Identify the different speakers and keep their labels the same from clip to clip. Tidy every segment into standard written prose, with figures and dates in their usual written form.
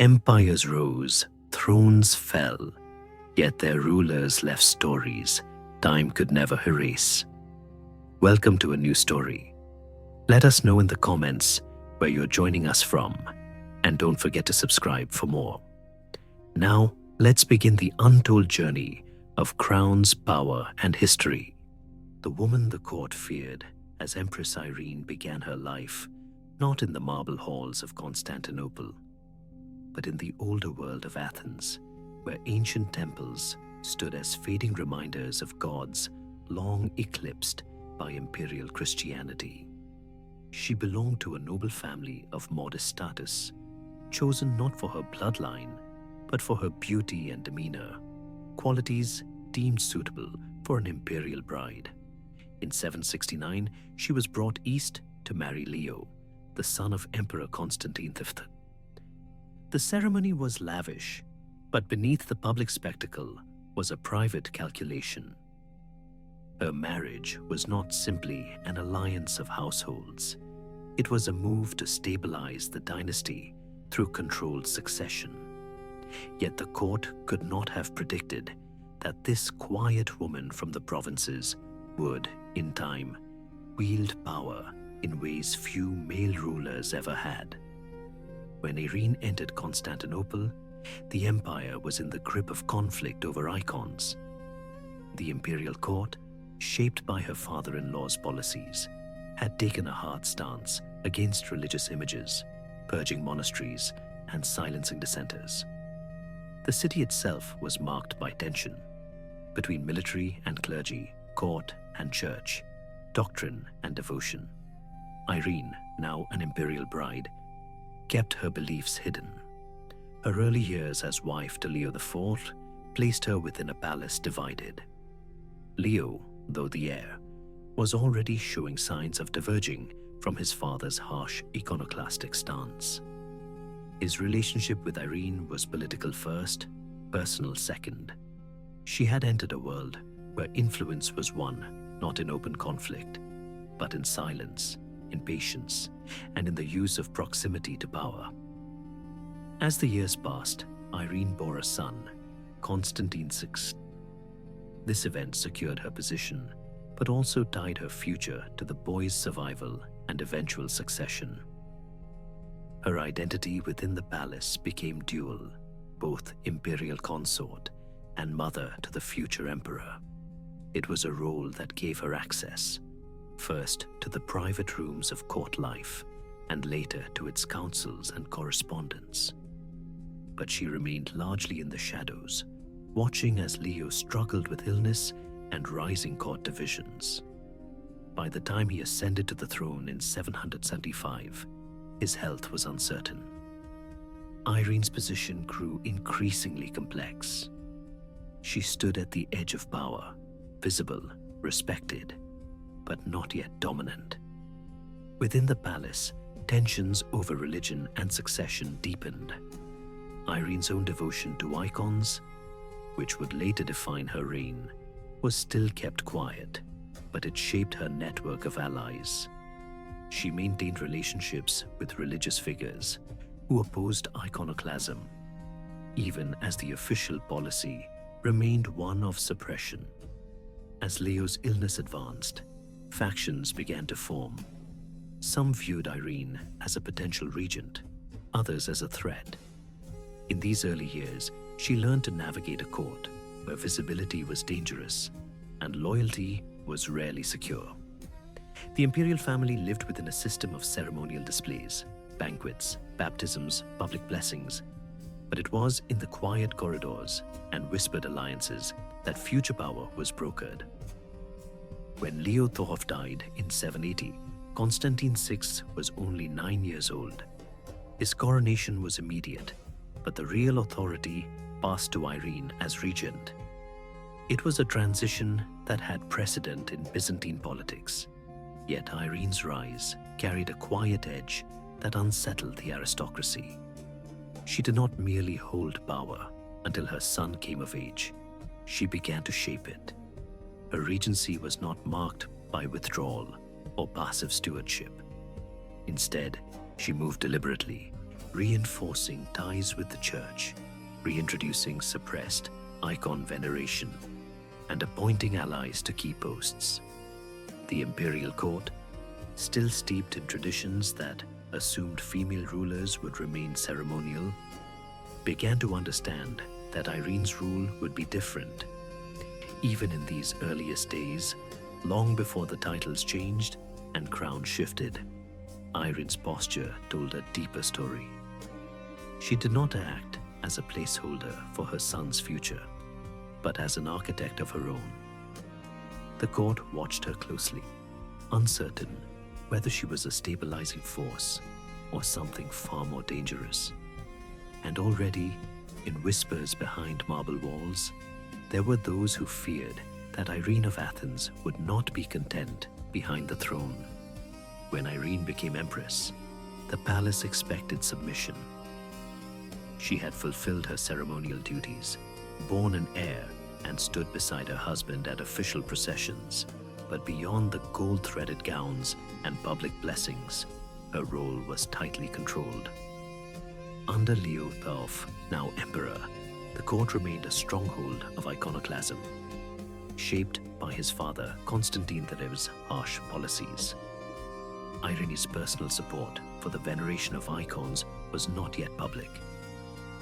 Speaker 1: Empires rose, thrones fell, yet their rulers left stories time could never erase. Welcome to a new story. Let us know in the comments where you're joining us from, and don't forget to subscribe for more. Now, let's begin the untold journey of crowns, power, and history. The woman the court feared as Empress Irene began her life not in the marble halls of Constantinople, but in the older world of Athens, where ancient temples stood as fading reminders of gods long eclipsed by imperial Christianity. She belonged to a noble family of modest status, chosen not for her bloodline, but for her beauty and demeanor, qualities deemed suitable for an imperial bride. In 769, she was brought east to marry Leo, the son of Emperor Constantine V. The ceremony was lavish, but beneath the public spectacle was a private calculation. Her marriage was not simply an alliance of households. It was a move to stabilize the dynasty through controlled succession. Yet the court could not have predicted that this quiet woman from the provinces would, in time, wield power in ways few male rulers ever had. When Irene entered Constantinople, the empire was in the grip of conflict over icons. The imperial court, shaped by her father-in-law's policies, had taken a hard stance against religious images, purging monasteries and silencing dissenters. The city itself was marked by tension between military and clergy, court and church, doctrine and devotion. Irene, now an imperial bride, kept her beliefs hidden. Her early years as wife to Leo IV placed her within a palace divided. Leo, though the heir, was already showing signs of diverging from his father's harsh iconoclastic stance. His relationship with Irene was political first, personal second. She had entered a world where influence was won not in open conflict, but in silence, in patience, and in the use of proximity to power. As the years passed, Irene bore a son, Constantine VI. This event secured her position, but also tied her future to the boy's survival and eventual succession. Her identity within the palace became dual, both imperial consort and mother to the future emperor. It was a role that gave her access, first to the private rooms of court life, and later to its councils and correspondence. But she remained largely in the shadows, watching as Leo struggled with illness and rising court divisions. By the time he ascended to the throne in 775, his health was uncertain. Irene's position grew increasingly complex. She stood at the edge of power, visible, respected, but not yet dominant. Within the palace, tensions over religion and succession deepened. Irene's own devotion to icons, which would later define her reign, was still kept quiet, but it shaped her network of allies. She maintained relationships with religious figures who opposed iconoclasm, even as the official policy remained one of suppression. As Leo's illness advanced, factions began to form. Some viewed Irene as a potential regent, others as a threat. In these early years, she learned to navigate a court where visibility was dangerous and loyalty was rarely secure. The imperial family lived within a system of ceremonial displays, banquets, baptisms, public blessings, but it was in the quiet corridors and whispered alliances that future power was brokered. When Leo IV died in 780, Constantine VI was only 9 years old. His coronation was immediate, but the real authority passed to Irene as regent. It was a transition that had precedent in Byzantine politics, yet Irene's rise carried a quiet edge that unsettled the aristocracy. She did not merely hold power until her son came of age. She began to shape it. Her regency was not marked by withdrawal or passive stewardship. Instead, she moved deliberately, reinforcing ties with the church, reintroducing suppressed icon veneration, and appointing allies to key posts. The imperial court, still steeped in traditions that assumed female rulers would remain ceremonial, began to understand that Irene's rule would be different. Even in these earliest days, long before the titles changed and crowns shifted, Irene's posture told a deeper story. She did not act as a placeholder for her son's future, but as an architect of her own. The court watched her closely, uncertain whether she was a stabilizing force or something far more dangerous. And already, in whispers behind marble walls, there were those who feared that Irene of Athens would not be content behind the throne. When Irene became empress, the palace expected submission. She had fulfilled her ceremonial duties, borne an heir, and stood beside her husband at official processions. But beyond the gold-threaded gowns and public blessings, her role was tightly controlled. Under Leo XII, now emperor, the court remained a stronghold of iconoclasm, shaped by his father Constantine III's harsh policies. Irene's personal support for the veneration of icons was not yet public,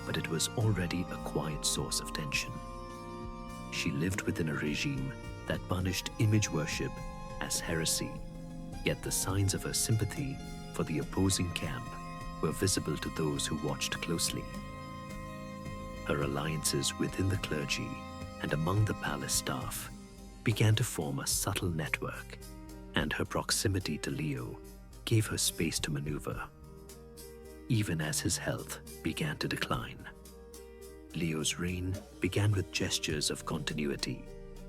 Speaker 1: but it was already a quiet source of tension. She lived within a regime that punished image worship as heresy, yet the signs of her sympathy for the opposing camp were visible to those who watched closely. Her alliances within the clergy and among the palace staff began to form a subtle network, and her proximity to Leo gave her space to maneuver, even as his health began to decline. Leo's reign began with gestures of continuity,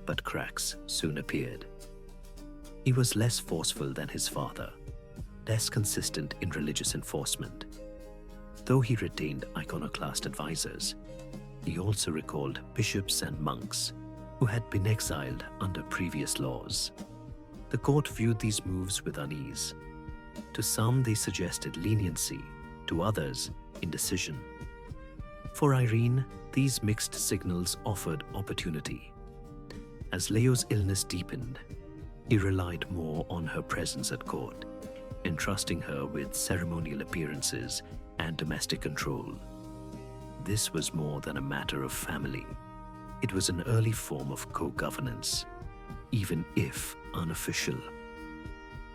Speaker 1: but cracks soon appeared. He was less forceful than his father, less consistent in religious enforcement. Though he retained iconoclast advisors, he also recalled bishops and monks who had been exiled under previous laws. The court viewed these moves with unease. To some, they suggested leniency, to others, indecision. For Irene, these mixed signals offered opportunity. As Leo's illness deepened, he relied more on her presence at court, entrusting her with ceremonial appearances and domestic control. This was more than a matter of family. It was an early form of co-governance, even if unofficial.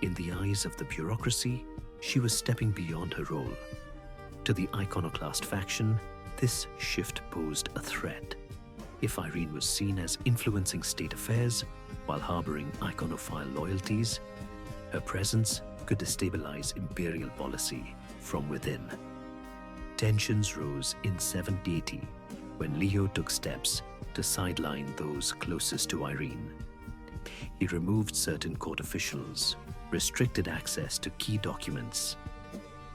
Speaker 1: In the eyes of the bureaucracy, she was stepping beyond her role. To the iconoclast faction, this shift posed a threat. If Irene was seen as influencing state affairs while harboring iconophile loyalties, her presence could destabilize imperial policy from within. Tensions rose in 780 when Leo took steps to sideline those closest to Irene. He removed certain court officials, restricted access to key documents,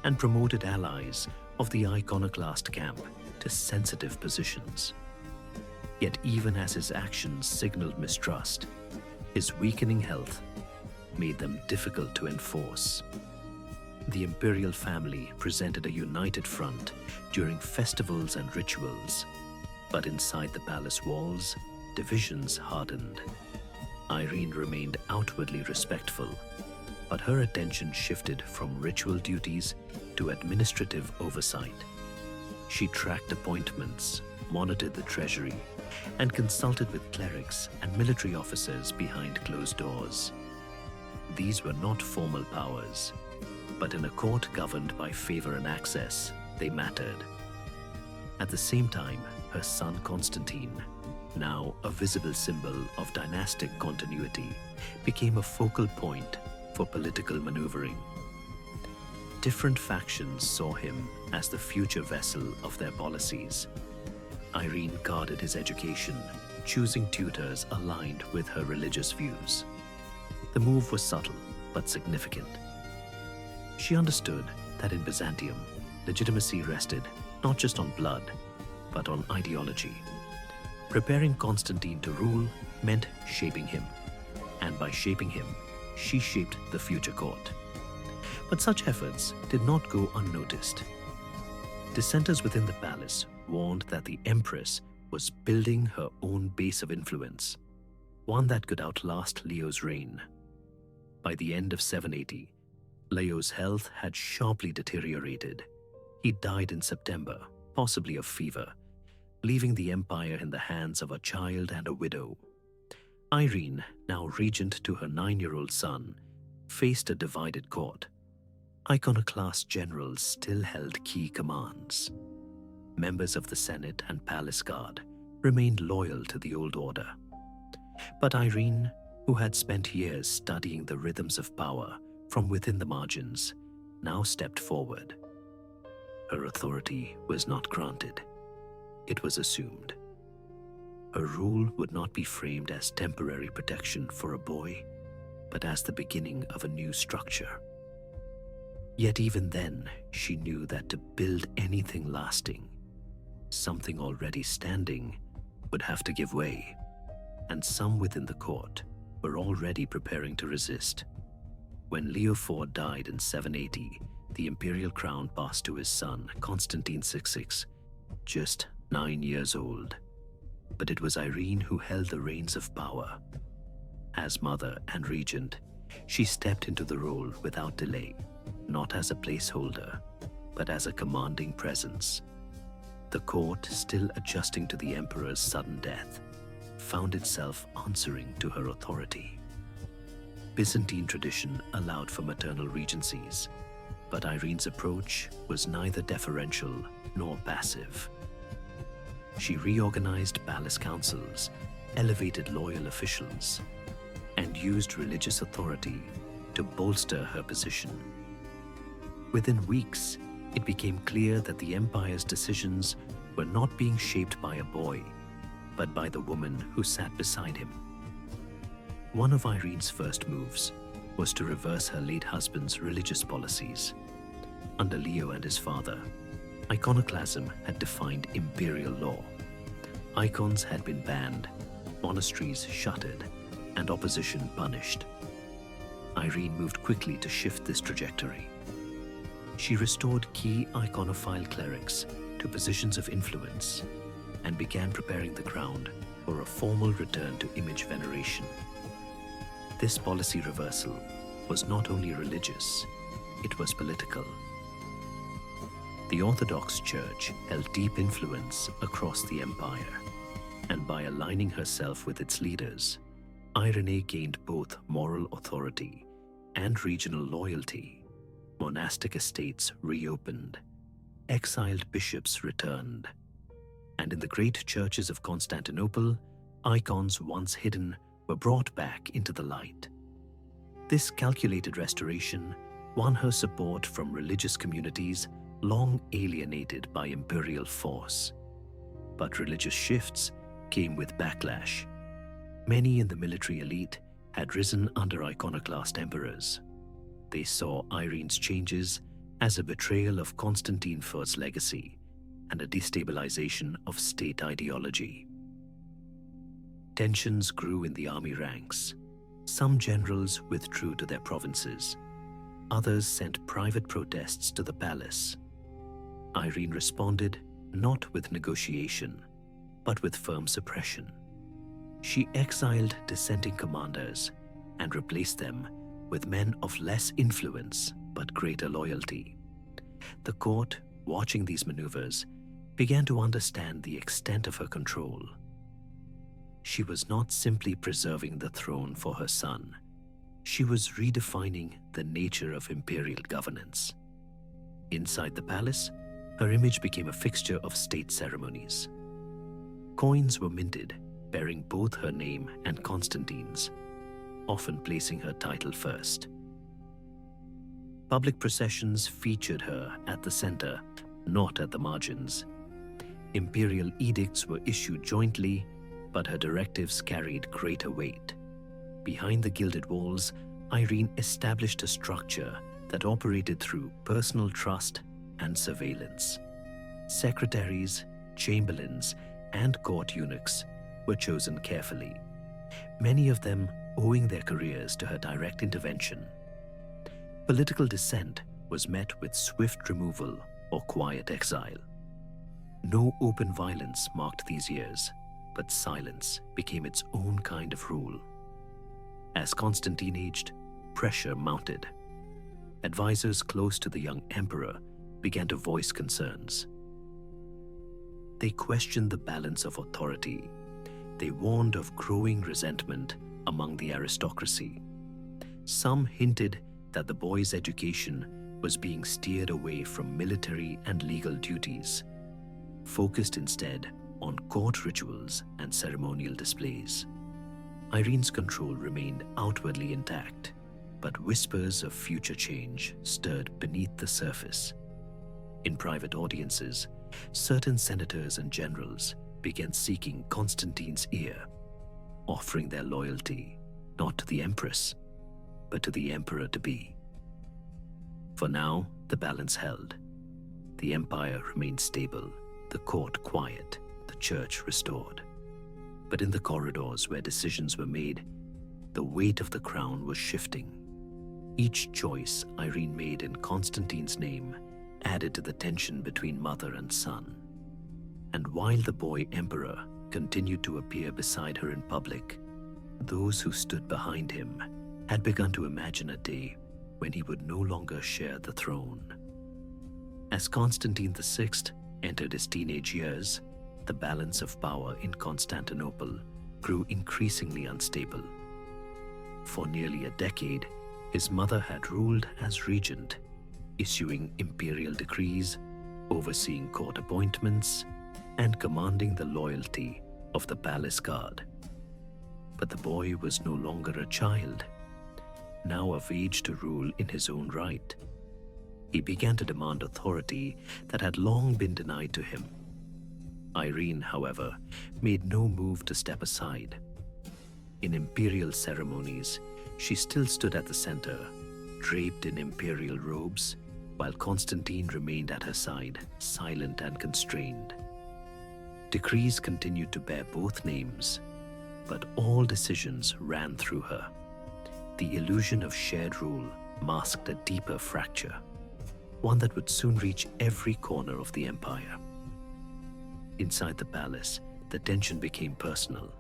Speaker 1: and promoted allies of the iconoclast camp to sensitive positions. Yet even as his actions signaled mistrust, his weakening health made them difficult to enforce. The imperial family presented a united front during festivals and rituals, but inside the palace walls, divisions hardened. Irene remained outwardly respectful, but her attention shifted from ritual duties to administrative oversight. She tracked appointments, monitored the treasury, and consulted with clerics and military officers behind closed doors. These were not formal powers, but in a court governed by favor and access, they mattered. At the same time, her son Constantine, now a visible symbol of dynastic continuity, became a focal point for political maneuvering. Different factions saw him as the future vessel of their policies. Irene guarded his education, choosing tutors aligned with her religious views. The move was subtle but significant. She understood that in Byzantium, legitimacy rested not just on blood, but on ideology. Preparing Constantine to rule meant shaping him, and by shaping him, she shaped the future court. But such efforts did not go unnoticed. Dissenters within the palace warned that the Empress was building her own base of influence, one that could outlast Leo's reign. By the end of 780, Leo's health had sharply deteriorated. He died in September, possibly of fever, leaving the empire in the hands of a child and a widow. Irene, now regent to her 9-year-old son, faced a divided court. Iconoclast generals still held key commands. Members of the Senate and Palace Guard remained loyal to the old order. But Irene, who had spent years studying the rhythms of power from within the margins, now stepped forward. Her authority was not granted. It was assumed. Her rule would not be framed as temporary protection for a boy, but as the beginning of a new structure. Yet even then, she knew that to build anything lasting, something already standing would have to give way, and some within the court were already preparing to resist. When Leo IV died in 780, the imperial crown passed to his son, Constantine VI, just 9 years old. But it was Irene who held the reins of power. As mother and regent, she stepped into the role without delay, not as a placeholder, but as a commanding presence. The court, still adjusting to the emperor's sudden death, found itself answering to her authority. Byzantine tradition allowed for maternal regencies, but Irene's approach was neither deferential nor passive. She reorganized palace councils, elevated loyal officials, and used religious authority to bolster her position. Within weeks, it became clear that the empire's decisions were not being shaped by a boy, but by the woman who sat beside him. One of Irene's first moves was to reverse her late husband's religious policies. Under Leo and his father, iconoclasm had defined imperial law. Icons had been banned, monasteries shuttered, and opposition punished. Irene moved quickly to shift this trajectory. She restored key iconophile clerics to positions of influence and began preparing the ground for a formal return to image veneration. This policy reversal was not only religious, it was political. The Orthodox Church held deep influence across the empire, and by aligning herself with its leaders, Irene gained both moral authority and regional loyalty. Monastic estates reopened, exiled bishops returned, and in the great churches of Constantinople, icons once hidden were brought back into the light. This calculated restoration won her support from religious communities long alienated by imperial force. But religious shifts came with backlash. Many in the military elite had risen under iconoclast emperors. They saw Irene's changes as a betrayal of Constantine I's legacy and a destabilization of state ideology. Tensions grew in the army ranks. Some generals withdrew to their provinces. Others sent private protests to the palace. Irene responded not with negotiation, but with firm suppression. She exiled dissenting commanders and replaced them with men of less influence but greater loyalty. The court, watching these maneuvers, began to understand the extent of her control. She was not simply preserving the throne for her son. She was redefining the nature of imperial governance. Inside the palace, her image became a fixture of state ceremonies. Coins were minted bearing both her name and Constantine's, often placing her title first. Public processions featured her at the center, not at the margins. Imperial edicts were issued jointly, but her directives carried greater weight. Behind the gilded walls, Irene established a structure that operated through personal trust and surveillance. Secretaries, chamberlains, and court eunuchs were chosen carefully, many of them owing their careers to her direct intervention. Political dissent was met with swift removal or quiet exile. No open violence marked these years, but silence became its own kind of rule. As Constantine aged, pressure mounted. Advisors close to the young emperor began to voice concerns. They questioned the balance of authority. They warned of growing resentment among the aristocracy. Some hinted that the boy's education was being steered away from military and legal duties, focused instead on court rituals and ceremonial displays. Irene's control remained outwardly intact, but whispers of future change stirred beneath the surface. In private audiences, certain senators and generals began seeking Constantine's ear, offering their loyalty not to the empress, but to the emperor-to-be. For now, the balance held. The empire remained stable, the court quiet, the church restored. But in the corridors where decisions were made, the weight of the crown was shifting. Each choice Irene made in Constantine's name added to the tension between mother and son. And while the boy emperor continued to appear beside her in public, those who stood behind him had begun to imagine a day when he would no longer share the throne. As Constantine VI entered his teenage years, the balance of power in Constantinople grew increasingly unstable. For nearly a decade, his mother had ruled as regent, issuing imperial decrees, overseeing court appointments, and commanding the loyalty of the palace guard. But the boy was no longer a child, now of age to rule in his own right. He began to demand authority that had long been denied to him. Irene, however, made no move to step aside. In imperial ceremonies, she still stood at the center, draped in imperial robes, while Constantine remained at her side, silent and constrained. Decrees continued to bear both names, but all decisions ran through her. The illusion of shared rule masked a deeper fracture, one that would soon reach every corner of the empire. Inside the palace, the tension became personal.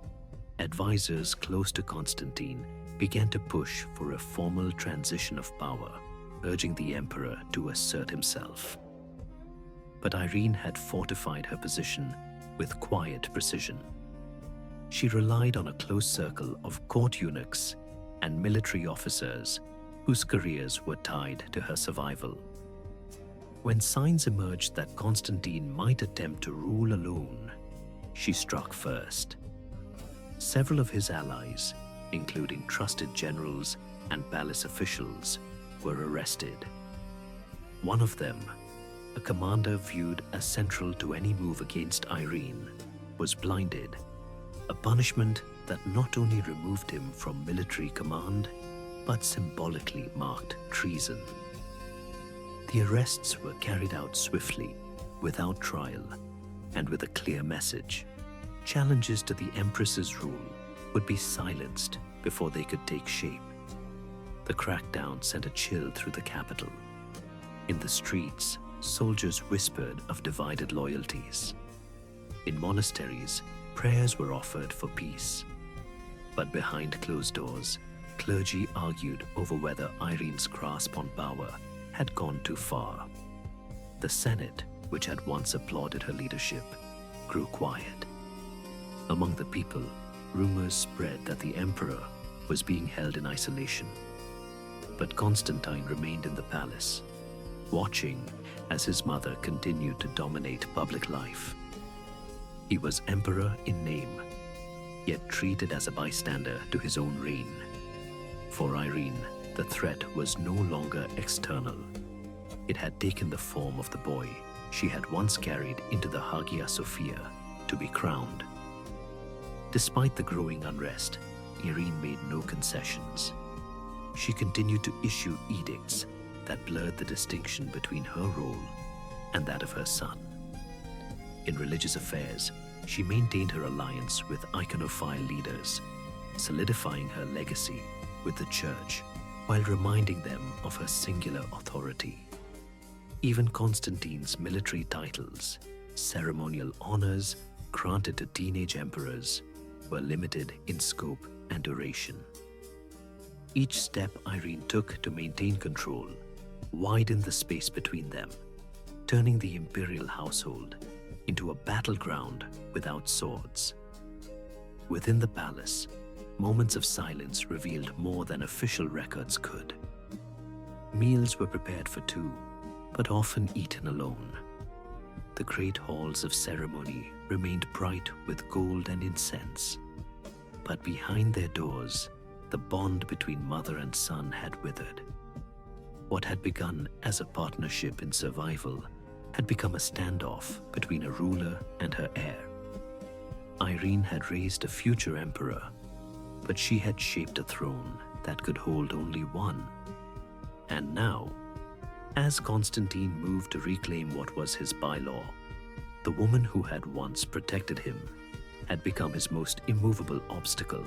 Speaker 1: Advisors close to Constantine began to push for a formal transition of power, urging the emperor to assert himself. But Irene had fortified her position with quiet precision. She relied on a close circle of court eunuchs and military officers whose careers were tied to her survival. When signs emerged that Constantine might attempt to rule alone, she struck first. Several of his allies, including trusted generals and palace officials, were arrested. One of them, a commander viewed as central to any move against Irene, was blinded, a punishment that not only removed him from military command, but symbolically marked treason. The arrests were carried out swiftly, without trial, and with a clear message. Challenges to the Empress's rule would be silenced before they could take shape. The crackdown sent a chill through the capital. In the streets, soldiers whispered of divided loyalties. In monasteries, prayers were offered for peace. But behind closed doors, clergy argued over whether Irene's grasp on power had gone too far. The Senate, which had once applauded her leadership, grew quiet. Among the people, rumors spread that the emperor was being held in isolation. But Constantine remained in the palace, watching as his mother continued to dominate public life. He was emperor in name, yet treated as a bystander to his own reign. For Irene, the threat was no longer external. It had taken the form of the boy she had once carried into the Hagia Sophia to be crowned. Despite the growing unrest, Irene made no concessions. She continued to issue edicts that blurred the distinction between her role and that of her son. In religious affairs, she maintained her alliance with iconophile leaders, solidifying her legacy with the church while reminding them of her singular authority. Even Constantine's military titles, ceremonial honors granted to teenage emperors, were limited in scope and duration. Each step Irene took to maintain control widened the space between them, turning the imperial household into a battleground without swords. Within the palace, moments of silence revealed more than official records could. Meals were prepared for two, but often eaten alone. The great halls of ceremony remained bright with gold and incense, but behind their doors, the bond between mother and son had withered. What had begun as a partnership in survival had become a standoff between a ruler and her heir. Irene had raised a future emperor, but she had shaped a throne that could hold only one. And now, as Constantine moved to reclaim what was his bylaw, the woman who had once protected him had become his most immovable obstacle.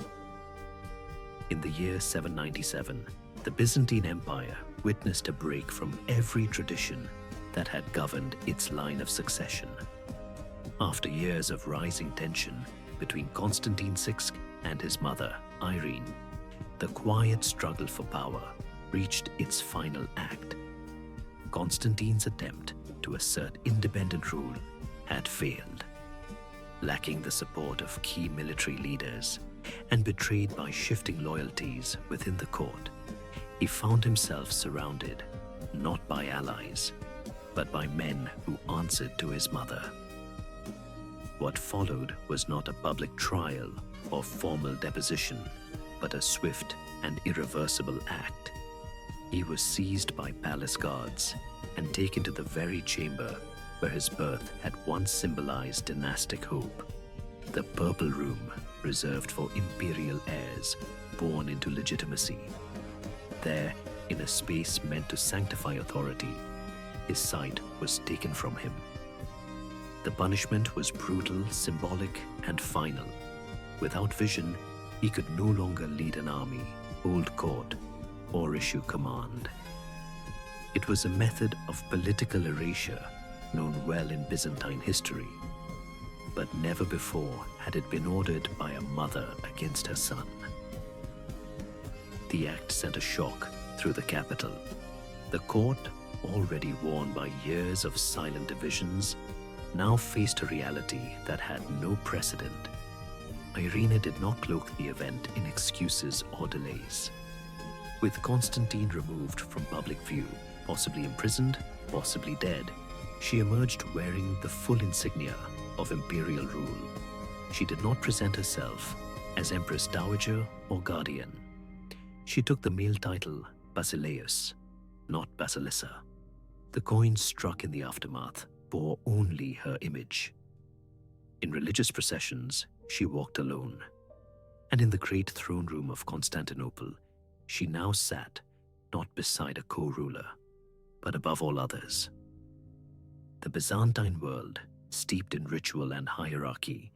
Speaker 1: In the year 797, the Byzantine Empire witnessed a break from every tradition that had governed its line of succession. After years of rising tension between Constantine VI and his mother, Irene, the quiet struggle for power reached its final act. Constantine's attempt to assert independent rule had failed. Lacking the support of key military leaders and betrayed by shifting loyalties within the court, he found himself surrounded not by allies, but by men who answered to his mother. What followed was not a public trial or formal deposition, but a swift and irreversible act. He was seized by palace guards and taken to the very chamber where his birth had once symbolized dynastic hope, the Purple Room reserved for imperial heirs born into legitimacy. There, in a space meant to sanctify authority, his sight was taken from him. The punishment was brutal, symbolic, and final. Without vision, he could no longer lead an army, hold court, or issue command. It was a method of political erasure known well in Byzantine history, but never before had it been ordered by a mother against her son. The act sent a shock through the capital. The court, already worn by years of silent divisions, now faced a reality that had no precedent. Irene did not cloak the event in excuses or delays. With Constantine removed from public view, possibly imprisoned, possibly dead, she emerged wearing the full insignia of imperial rule. She did not present herself as Empress Dowager or Guardian. She took the male title Basileus, not Basilissa. The coins struck in the aftermath bore only her image. In religious processions, she walked alone, and in the great throne room of Constantinople, she now sat not beside a co-ruler, but above all others. The Byzantine world, steeped in ritual and hierarchy,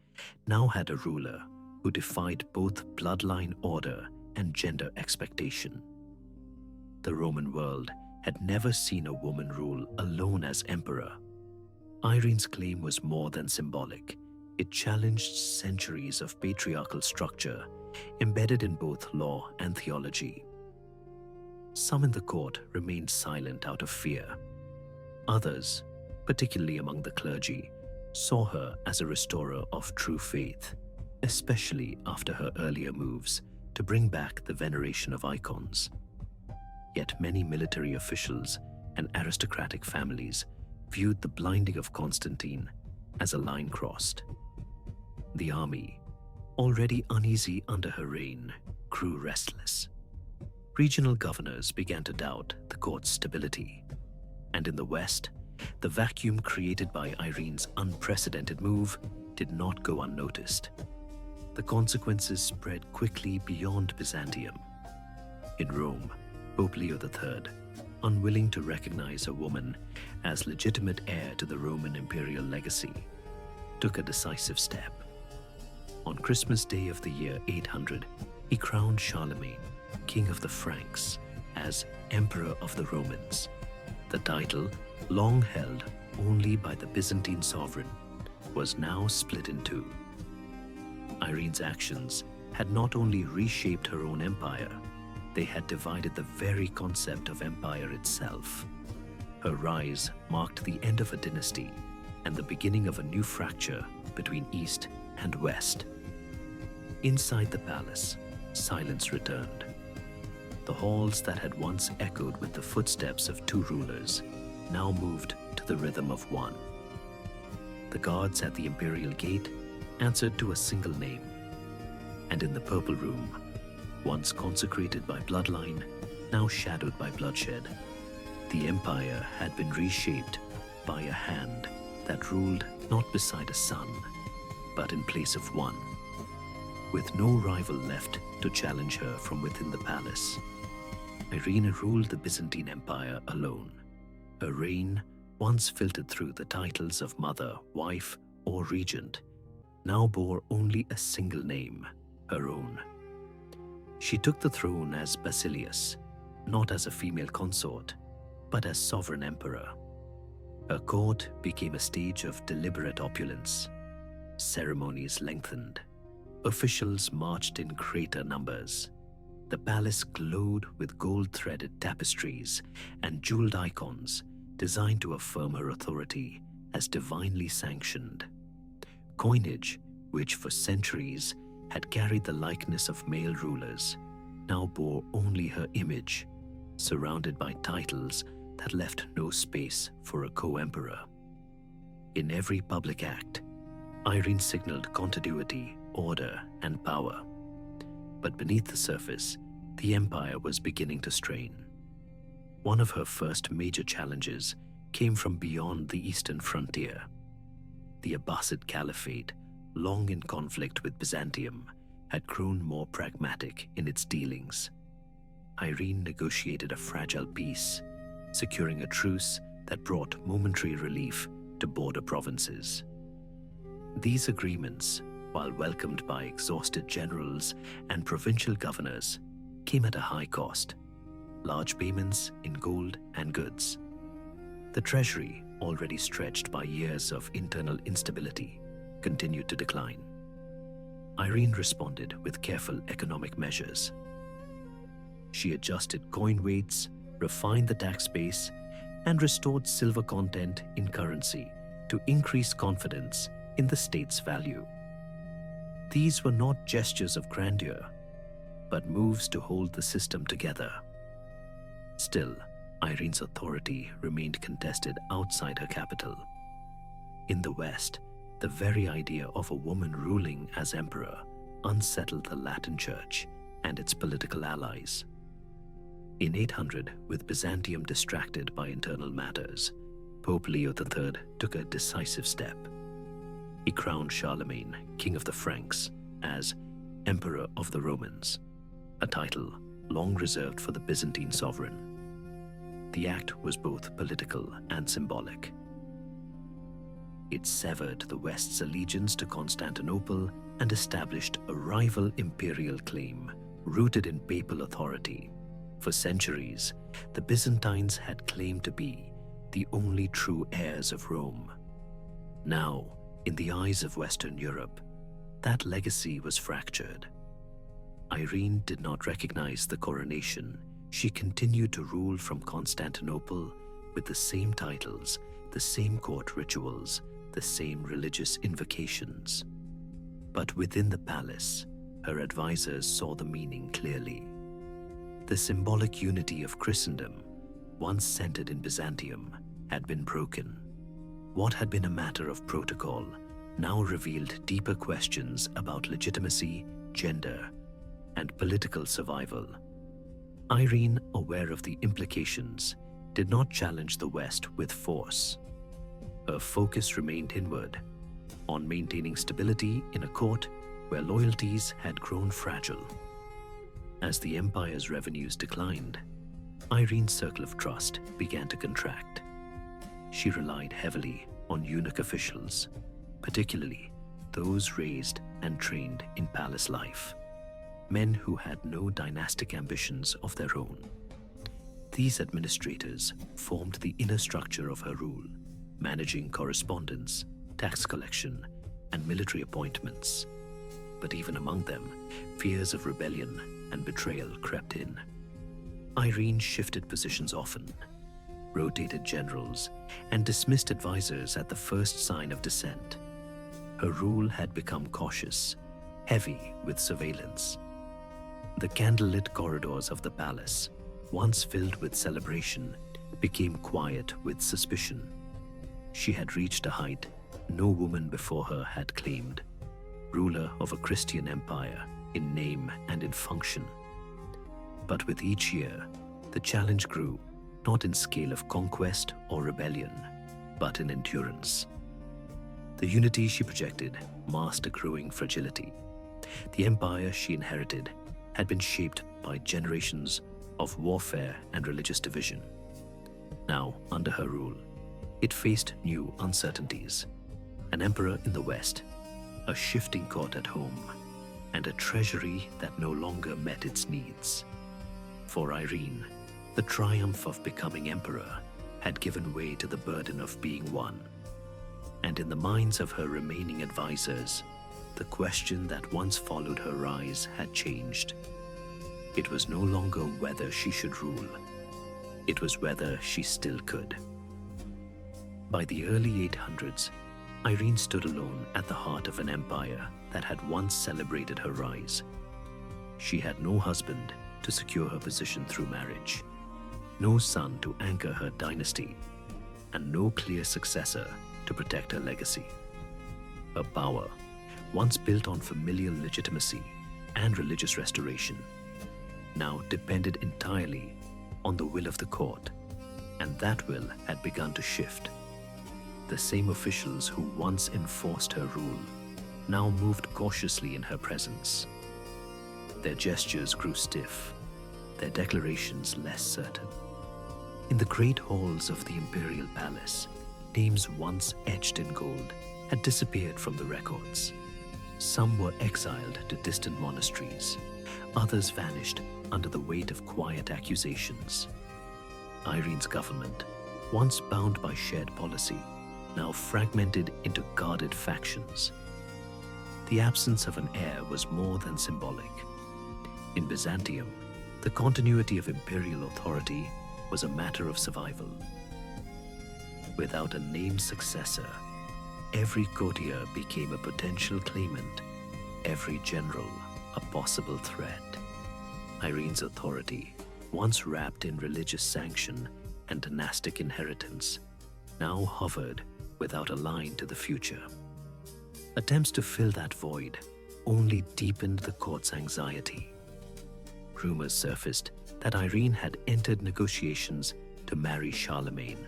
Speaker 1: now had a ruler who defied both bloodline order and gender expectation. The Roman world had never seen a woman rule alone as emperor. Irene's claim was more than symbolic. It challenged centuries of patriarchal structure embedded in both law and theology. Some in the court remained silent out of fear. Others, particularly among the clergy, saw her as a restorer of true faith, especially after her earlier moves to bring back the veneration of icons. Yet many military officials and aristocratic families viewed the blinding of Constantine as a line crossed. The army, already uneasy under her reign, grew restless. Regional governors began to doubt the court's stability, and in the West, the vacuum created by Irene's unprecedented move did not go unnoticed. The consequences spread quickly beyond Byzantium. In Rome, Pope Leo III, unwilling to recognize a woman as legitimate heir to the Roman imperial legacy, took a decisive step. On Christmas Day of the year 800, he crowned Charlemagne, king of the Franks, as Emperor of the Romans. The title, long held only by the Byzantine sovereign, was now split in two. Irene's actions had not only reshaped her own empire, they had divided the very concept of empire itself. Her rise marked the end of a dynasty and the beginning of a new fracture between East and West. Inside the palace, silence returned. The halls that had once echoed with the footsteps of two rulers now moved to the rhythm of one. The guards at the imperial gate answered to a single name, and in the Purple Room, once consecrated by bloodline, now shadowed by bloodshed, the empire had been reshaped by a hand that ruled not beside a son, but in place of one. With no rival left to challenge her from within the palace, Irene ruled the Byzantine Empire alone. Her reign, once filtered through the titles of mother, wife, or regent, now bore only a single name, her own. She took the throne as Basilius, not as a female consort, but as sovereign emperor. Her court became a stage of deliberate opulence. Ceremonies lengthened. Officials marched in greater numbers. The palace glowed with gold-threaded tapestries and jeweled icons designed to affirm her authority as divinely sanctioned. Coinage, which for centuries had carried the likeness of male rulers, now bore only her image, surrounded by titles that left no space for a co-emperor. In every public act, Irene signaled continuity, order, and power. But beneath the surface, the empire was beginning to strain. One of her first major challenges came from beyond the eastern frontier. The Abbasid Caliphate, long in conflict with Byzantium, had grown more pragmatic in its dealings. Irene negotiated a fragile peace, securing a truce that brought momentary relief to border provinces. These agreements, while welcomed by exhausted generals and provincial governors, came at a high cost: large payments in gold and goods. The treasury, already stretched by years of internal instability, continued to decline. Irene responded with careful economic measures. She adjusted coin weights, refined the tax base, and restored silver content in currency to increase confidence in the state's value. These were not gestures of grandeur, but moves to hold the system together. Still, Irene's authority remained contested outside her capital. In the West, the very idea of a woman ruling as emperor unsettled the Latin Church and its political allies. In 800, with Byzantium distracted by internal matters, Pope Leo III took a decisive step. He crowned Charlemagne, king of the Franks, as Emperor of the Romans, a title long reserved for the Byzantine sovereign. The act was both political and symbolic. It severed the West's allegiance to Constantinople and established a rival imperial claim rooted in papal authority. For centuries, the Byzantines had claimed to be the only true heirs of Rome. Now, in the eyes of Western Europe, that legacy was fractured. Irene did not recognize the coronation. She continued to rule from Constantinople with the same titles, the same court rituals, the same religious invocations. But within the palace, her advisors saw the meaning clearly. The symbolic unity of Christendom, once centered in Byzantium, had been broken. What had been a matter of protocol now revealed deeper questions about legitimacy, gender, and political survival. Irene, aware of the implications, did not challenge the West with force. Her focus remained inward, on maintaining stability in a court where loyalties had grown fragile. As the empire's revenues declined, Irene's circle of trust began to contract. She relied heavily on eunuch officials, particularly those raised and trained in palace life, men who had no dynastic ambitions of their own. These administrators formed the inner structure of her rule, managing correspondence, tax collection, and military appointments. But even among them, fears of rebellion and betrayal crept in. Irene shifted positions often, rotated generals, and dismissed advisors at the first sign of dissent. Her rule had become cautious, heavy with surveillance. The candlelit corridors of the palace, once filled with celebration, became quiet with suspicion. She had reached a height no woman before her had claimed, ruler of a Christian empire in name and in function. But with each year, the challenge grew, not in scale of conquest or rebellion, but in endurance. The unity she projected masked a growing fragility. The empire she inherited had been shaped by generations of warfare and religious division. Now, under her rule, it faced new uncertainties. An emperor in the west, a shifting court at home, and a treasury that no longer met its needs. For Irene, the triumph of becoming emperor had given way to the burden of being one. And in the minds of her remaining advisors, the question that once followed her rise had changed. It was no longer whether she should rule. It was whether she still could. By the early 800s, Irene stood alone at the heart of an empire that had once celebrated her rise. She had no husband to secure her position through marriage, no son to anchor her dynasty, and no clear successor to protect her legacy. Her power, once built on familial legitimacy and religious restoration, now depended entirely on the will of the court, and that will had begun to shift. The same officials who once enforced her rule now moved cautiously in her presence. Their gestures grew stiff, their declarations less certain. In the great halls of the imperial palace, names once etched in gold had disappeared from the records. Some were exiled to distant monasteries, others vanished under the weight of quiet accusations. Irene's government, once bound by shared policy, now fragmented into guarded factions. The absence of an heir was more than symbolic. In Byzantium, the continuity of imperial authority was a matter of survival. Without a named successor, every courtier became a potential claimant, every general a possible threat. Irene's authority, once wrapped in religious sanction and dynastic inheritance, now hovered without a line to the future. Attempts to fill that void only deepened the court's anxiety. Rumors surfaced that Irene had entered negotiations to marry Charlemagne,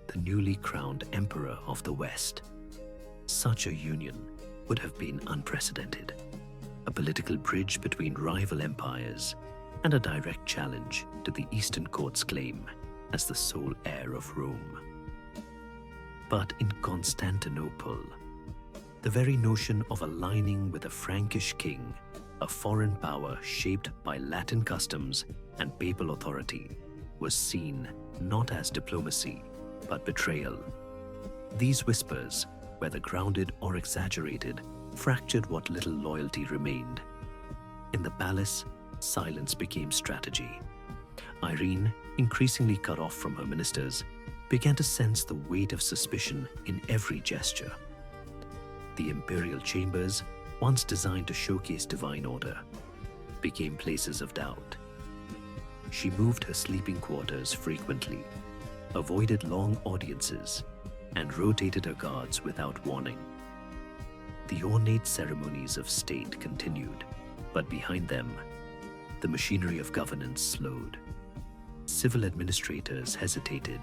Speaker 1: the newly crowned emperor of the West. Such a union would have been unprecedented, a political bridge between rival empires and a direct challenge to the Eastern court's claim as the sole heir of Rome. But in Constantinople, the very notion of aligning with a Frankish king, a foreign power shaped by Latin customs and papal authority, was seen not as diplomacy, but betrayal. These whispers, whether grounded or exaggerated, fractured what little loyalty remained. In the palace, silence became strategy. Irene, increasingly cut off from her ministers, began to sense the weight of suspicion in every gesture. The imperial chambers, once designed to showcase divine order, became places of doubt. She moved her sleeping quarters frequently, avoided long audiences, and rotated her guards without warning. The ornate ceremonies of state continued, but behind them, the machinery of governance slowed. Civil administrators hesitated.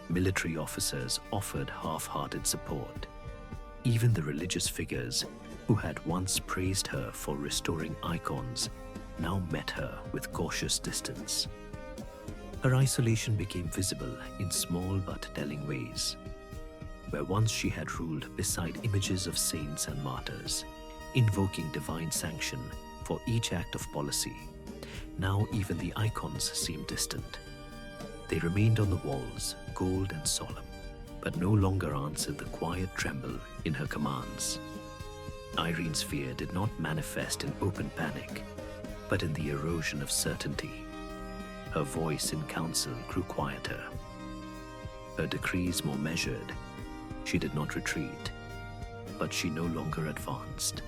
Speaker 1: Military officers offered half-hearted support. Even the religious figures who had once praised her for restoring icons now met her with cautious distance. Her isolation became visible in small but telling ways. Where once she had ruled beside images of saints and martyrs, invoking divine sanction for each act of policy, now even the icons seemed distant. They remained on the walls, cold and solemn, but no longer answered the quiet tremble in her commands. Irene's fear did not manifest in open panic, but in the erosion of certainty. Her voice in council grew quieter, her decrees more measured. She did not retreat, but she no longer advanced.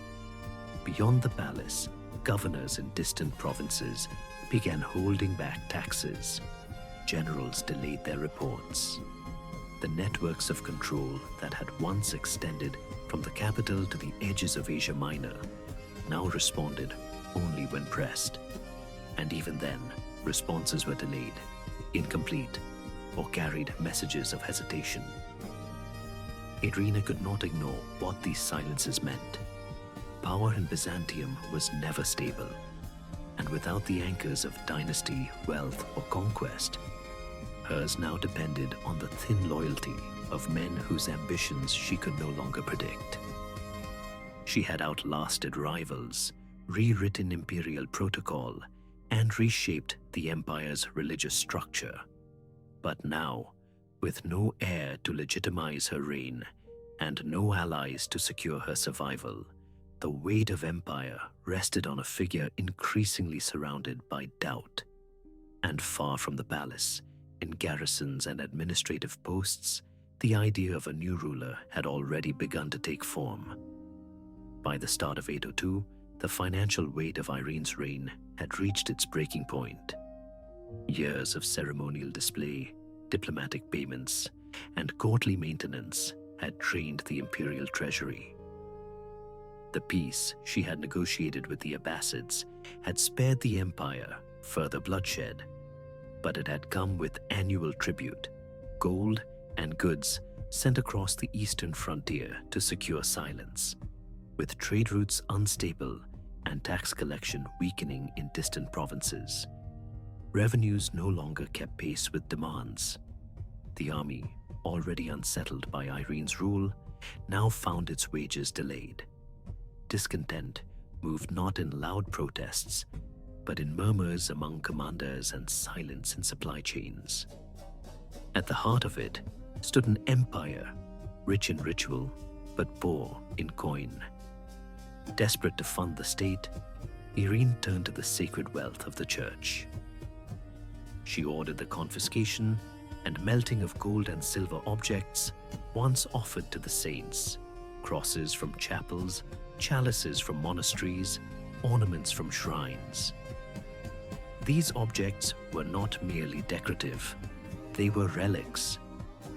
Speaker 1: Beyond the palace, governors in distant provinces began holding back taxes. Generals delayed their reports. The networks of control that had once extended from the capital to the edges of Asia Minor now responded only when pressed. And even then, responses were delayed, incomplete, or carried messages of hesitation. Irene could not ignore what these silences meant. Power in Byzantium was never stable, and without the anchors of dynasty, wealth, or conquest, hers now depended on the thin loyalty of men whose ambitions she could no longer predict. She had outlasted rivals, rewritten imperial protocol, and reshaped the empire's religious structure. But now, with no heir to legitimize her reign and no allies to secure her survival, the weight of empire rested on a figure increasingly surrounded by doubt. And far from the palace, in garrisons and administrative posts, the idea of a new ruler had already begun to take form. By the start of 802, the financial weight of Irene's reign had reached its breaking point. Years of ceremonial display, diplomatic payments, and courtly maintenance had drained the imperial treasury. The peace she had negotiated with the Abbasids had spared the empire further bloodshed, but it had come with annual tribute, gold and goods sent across the eastern frontier to secure silence. With trade routes unstable and tax collection weakening in distant provinces, revenues no longer kept pace with demands. The army, already unsettled by Irene's rule, now found its wages delayed. Discontent moved not in loud protests, but in murmurs among commanders and silence in supply chains. At the heart of it stood an empire, rich in ritual, but poor in coin. Desperate to fund the state, Irene turned to the sacred wealth of the church. She ordered the confiscation and melting of gold and silver objects once offered to the saints, crosses from chapels, chalices from monasteries, ornaments from shrines. These objects were not merely decorative, they were relics,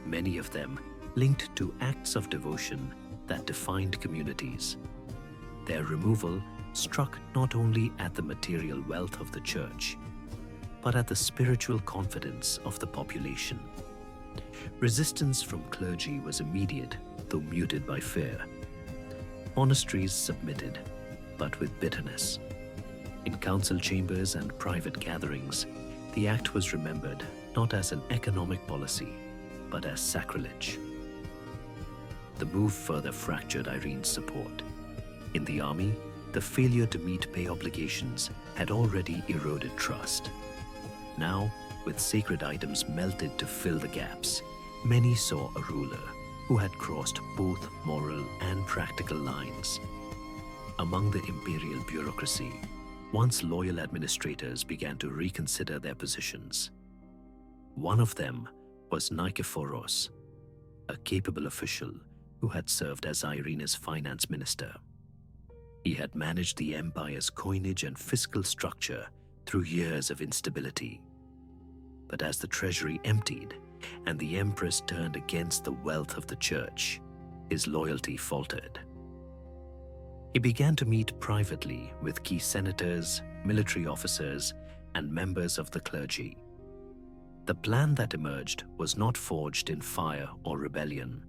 Speaker 1: many of them linked to acts of devotion that defined communities. Their removal struck not only at the material wealth of the church, but at the spiritual confidence of the population. Resistance from clergy was immediate, though muted by fear. Monasteries submitted, but with bitterness. In council chambers and private gatherings, the act was remembered not as an economic policy, but as sacrilege. The move further fractured Irene's support. In the army, the failure to meet pay obligations had already eroded trust. Now, with sacred items melted to fill the gaps, many saw a ruler who had crossed both moral and practical lines. Among the imperial bureaucracy, once loyal administrators began to reconsider their positions. One of them was Nikephoros, a capable official who had served as Irene's finance minister. He had managed the empire's coinage and fiscal structure through years of instability. But as the treasury emptied and the empress turned against the wealth of the church, his loyalty faltered. He began to meet privately with key senators, military officers, and members of the clergy. The plan that emerged was not forged in fire or rebellion,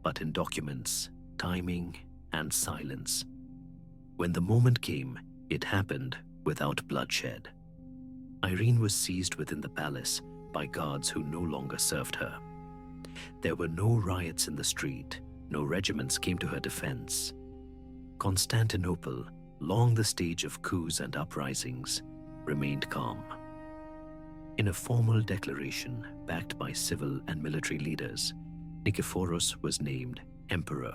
Speaker 1: but in documents, timing, and silence. When the moment came, it happened without bloodshed. Irene was seized within the palace by guards who no longer served her. There were no riots in the street, no regiments came to her defense. Constantinople, long the stage of coups and uprisings, remained calm. In a formal declaration backed by civil and military leaders, Nikephoros was named emperor.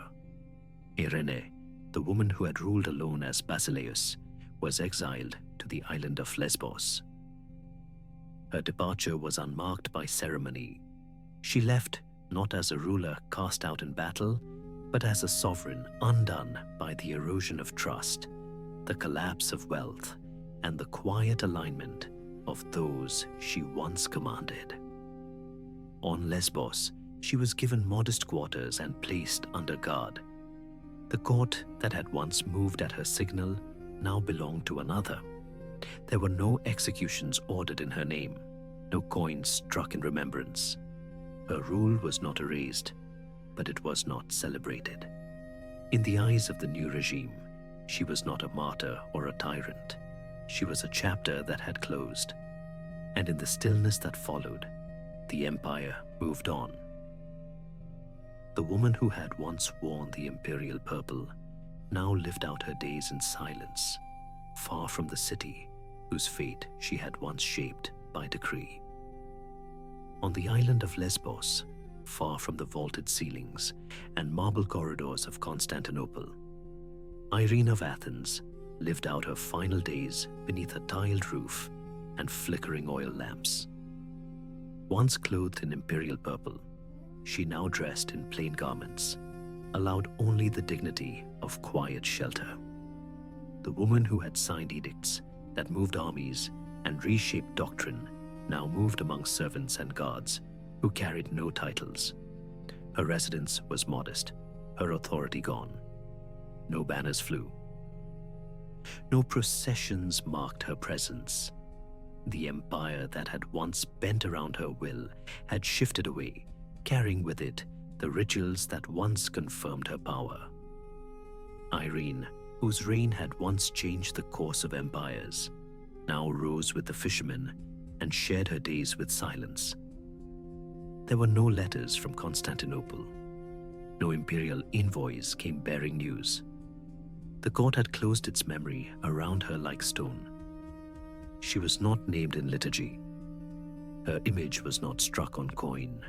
Speaker 1: Irene, the woman who had ruled alone as Basileus, was exiled to the island of Lesbos. Her departure was unmarked by ceremony. She left not as a ruler cast out in battle, but as a sovereign undone by the erosion of trust, the collapse of wealth, and the quiet alignment of those she once commanded. On Lesbos, she was given modest quarters and placed under guard. The court that had once moved at her signal now belonged to another. There were no executions ordered in her name, no coins struck in remembrance. Her rule was not erased, but it was not celebrated. In the eyes of the new regime, she was not a martyr or a tyrant. She was a chapter that had closed. And in the stillness that followed, the empire moved on. The woman who had once worn the imperial purple now lived out her days in silence, far from the city whose fate she had once shaped by decree. On the island of Lesbos, far from the vaulted ceilings and marble corridors of Constantinople, Irene of Athens lived out her final days beneath a tiled roof and flickering oil lamps. Once clothed in imperial purple, she now dressed in plain garments, allowed only the dignity of quiet shelter. The woman who had signed edicts that moved armies and reshaped doctrine now moved among servants and guards who carried no titles. Her residence was modest, her authority gone. No banners flew. No processions marked her presence. The empire that had once bent around her will had shifted away, carrying with it the rituals that once confirmed her power. Irene, whose reign had once changed the course of empires, now rose with the fishermen and shared her days with silence. There were no letters from Constantinople. No imperial envoys came bearing news. The court had closed its memory around her like stone. She was not named in liturgy. Her image was not struck on coin.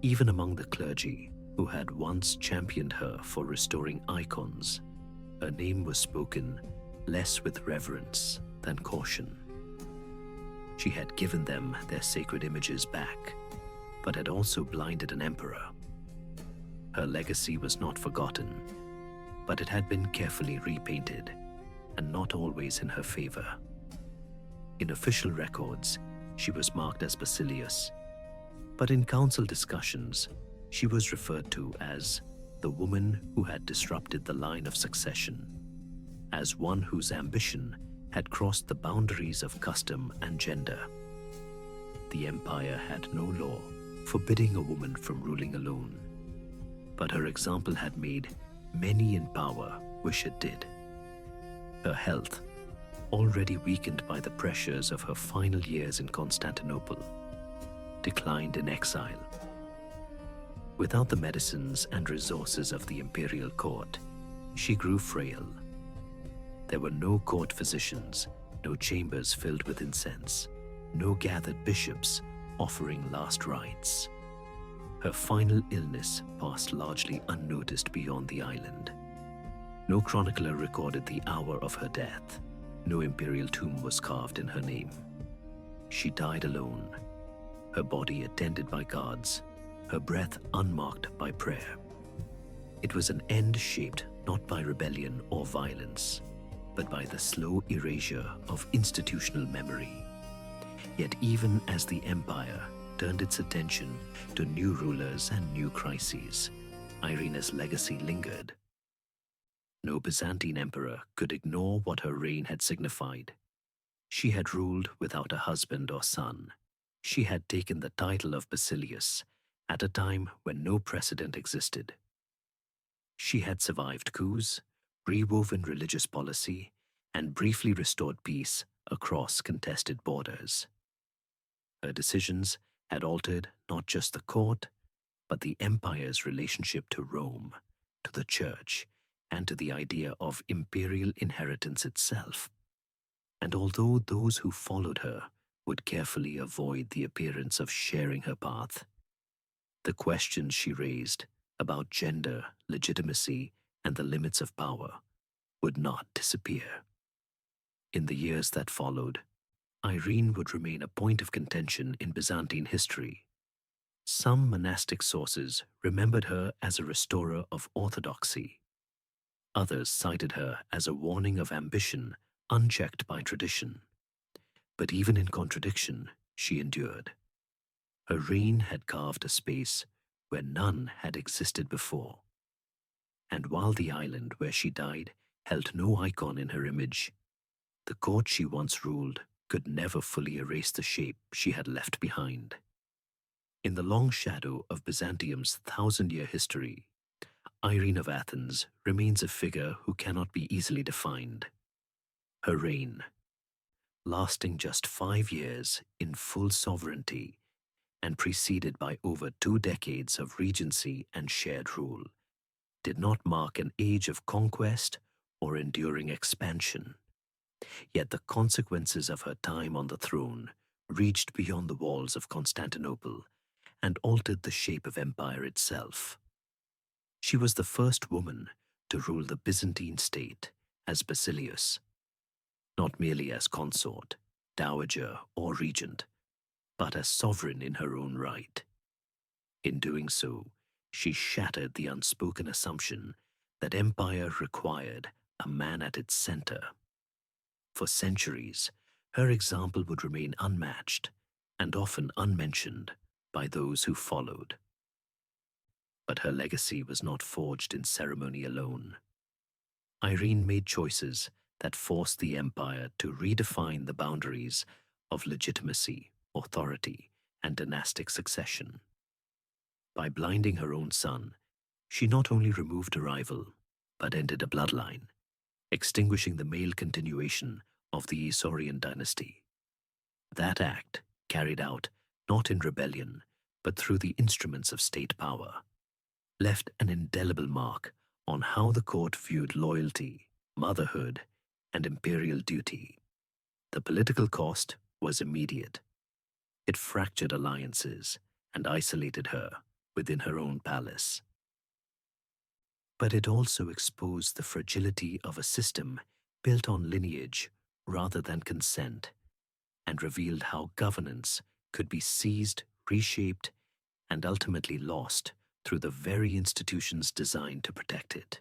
Speaker 1: Even among the clergy, who had once championed her for restoring icons, her name was spoken less with reverence than caution. She had given them their sacred images back, but had also blinded an emperor. Her legacy was not forgotten, but it had been carefully repainted, and not always in her favor. In official records, she was marked as Basileus, but in council discussions, she was referred to as the woman who had disrupted the line of succession, as one whose ambition had crossed the boundaries of custom and gender. The empire had no law forbidding a woman from ruling alone, but her example had made many in power wish it did. Her health, already weakened by the pressures of her final years in Constantinople, declined in exile. Without the medicines and resources of the imperial court, she grew frail. There were no court physicians, no chambers filled with incense, no gathered bishops offering last rites. Her final illness passed largely unnoticed beyond the island. No chronicler recorded the hour of her death. No imperial tomb was carved in her name. She died alone, her body attended by guards, her breath unmarked by prayer. It was an end shaped not by rebellion or violence, but by the slow erasure of institutional memory. Yet even as the empire turned its attention to new rulers and new crises, Irene's legacy lingered. No Byzantine emperor could ignore what her reign had signified. She had ruled without a husband or son. She had taken the title of Basileus at a time when no precedent existed. She had survived coups, rewoven religious policy, and briefly restored peace across contested borders. Her decisions had altered not just the court, but the empire's relationship to Rome, to the church, and to the idea of imperial inheritance itself. And although those who followed her would carefully avoid the appearance of sharing her path. The questions she raised about gender, legitimacy, and the limits of power would not disappear. In the years that followed, Irene would remain a point of contention in Byzantine history. Some monastic sources remembered her as a restorer of orthodoxy. Others cited her as a warning of ambition unchecked by tradition. But even in contradiction, she endured. Her reign had carved a space where none had existed before. And while the island where she died held no icon in her image, the court she once ruled could never fully erase the shape she had left behind. In the long shadow of Byzantium's thousand-year history, Irene of Athens remains a figure who cannot be easily defined. Her reign, lasting just 5 years in full sovereignty and preceded by over 2 decades of regency and shared rule, did not mark an age of conquest or enduring expansion. Yet the consequences of her time on the throne reached beyond the walls of Constantinople and altered the shape of empire itself. She was the first woman to rule the Byzantine state as Basileus, not merely as consort, dowager, or regent, but as sovereign in her own right. In doing so, she shattered the unspoken assumption that empire required a man at its center. For centuries, her example would remain unmatched and often unmentioned by those who followed. But her legacy was not forged in ceremony alone. Irene made choices that forced the empire to redefine the boundaries of legitimacy, authority, and dynastic succession. By blinding her own son, she not only removed a rival, but ended a bloodline, extinguishing the male continuation of the Isaurian dynasty. That act, carried out not in rebellion, but through the instruments of state power, left an indelible mark on how the court viewed loyalty, motherhood, and imperial duty. The political cost was immediate. It fractured alliances and isolated her within her own palace. But it also exposed the fragility of a system built on lineage rather than consent, and revealed how governance could be seized, reshaped, and ultimately lost through the very institutions designed to protect it.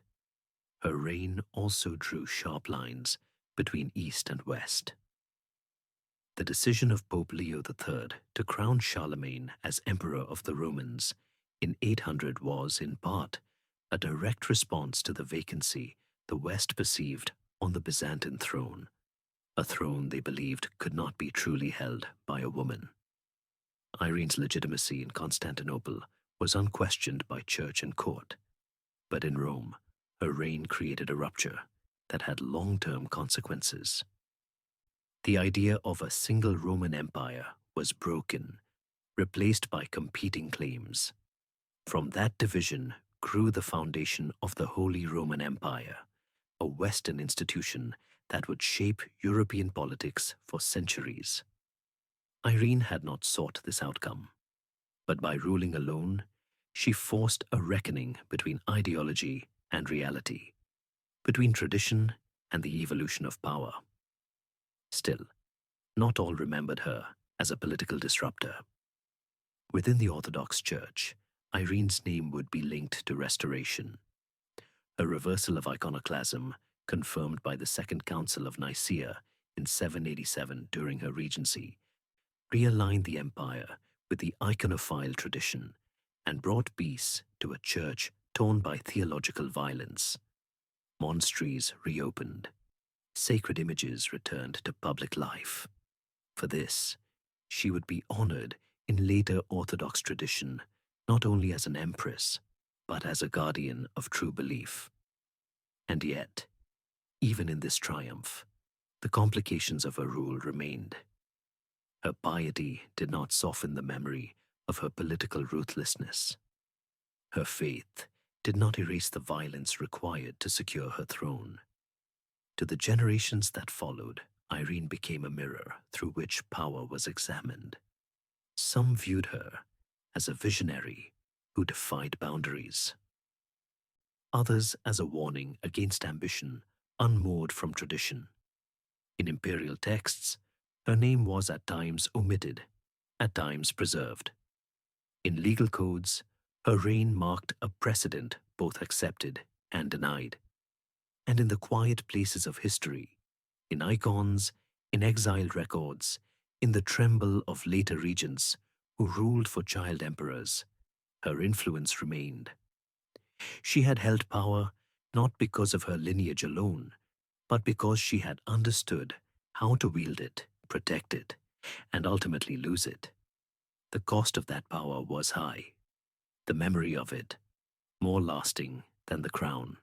Speaker 1: Her reign also drew sharp lines between East and West. The decision of Pope Leo III to crown Charlemagne as Emperor of the Romans in 800 was, in part, a direct response to the vacancy the West perceived on the Byzantine throne, a throne they believed could not be truly held by a woman. Irene's legitimacy in Constantinople was unquestioned by church and court, but in Rome, her reign created a rupture that had long-term consequences. The idea of a single Roman Empire was broken, replaced by competing claims. From that division grew the foundation of the Holy Roman Empire, a Western institution that would shape European politics for centuries. Irene had not sought this outcome, but by ruling alone, she forced a reckoning between ideology and reality, between tradition and the evolution of power. Still, not all remembered her as a political disruptor. Within the Orthodox Church, Irene's name would be linked to restoration. A reversal of iconoclasm, confirmed by the Second Council of Nicaea in 787 during her regency, realigned the empire with the iconophile tradition and brought peace to a church torn by theological violence. Monasteries reopened. Sacred images returned to public life. For this, she would be honored in later Orthodox tradition, not only as an empress, but as a guardian of true belief. And yet, even in this triumph, the complications of her rule remained. Her piety did not soften the memory of her political ruthlessness. Her faith did not erase the violence required to secure her throne. To the generations that followed, Irene became a mirror through which power was examined. Some viewed her as a visionary who defied boundaries, others as a warning against ambition unmoored from tradition. In imperial texts, her name was at times omitted, at times preserved. In legal codes, her reign marked a precedent both accepted and denied. And in the quiet places of history, in icons, in exiled records, in the tremble of later regents who ruled for child emperors, her influence remained. She had held power not because of her lineage alone, but because she had understood how to wield it, protect it, and ultimately lose it. The cost of that power was high, the memory of it more lasting than the crown.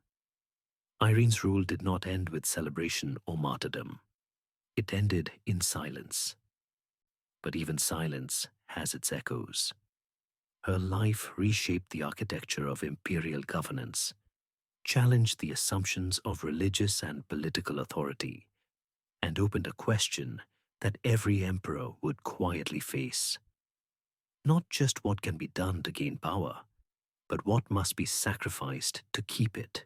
Speaker 1: Irene's rule did not end with celebration or martyrdom. It ended in silence. But even silence has its echoes. Her life reshaped the architecture of imperial governance, challenged the assumptions of religious and political authority, and opened a question that every emperor would quietly face. Not just what can be done to gain power, but what must be sacrificed to keep it.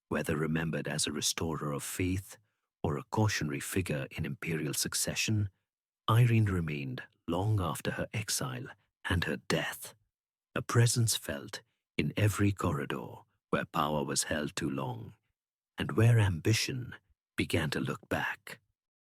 Speaker 1: Whether remembered as a restorer of faith or a cautionary figure in imperial succession, Irene remained long after her exile and her death, a presence felt in every corridor where power was held too long and where ambition began to look back.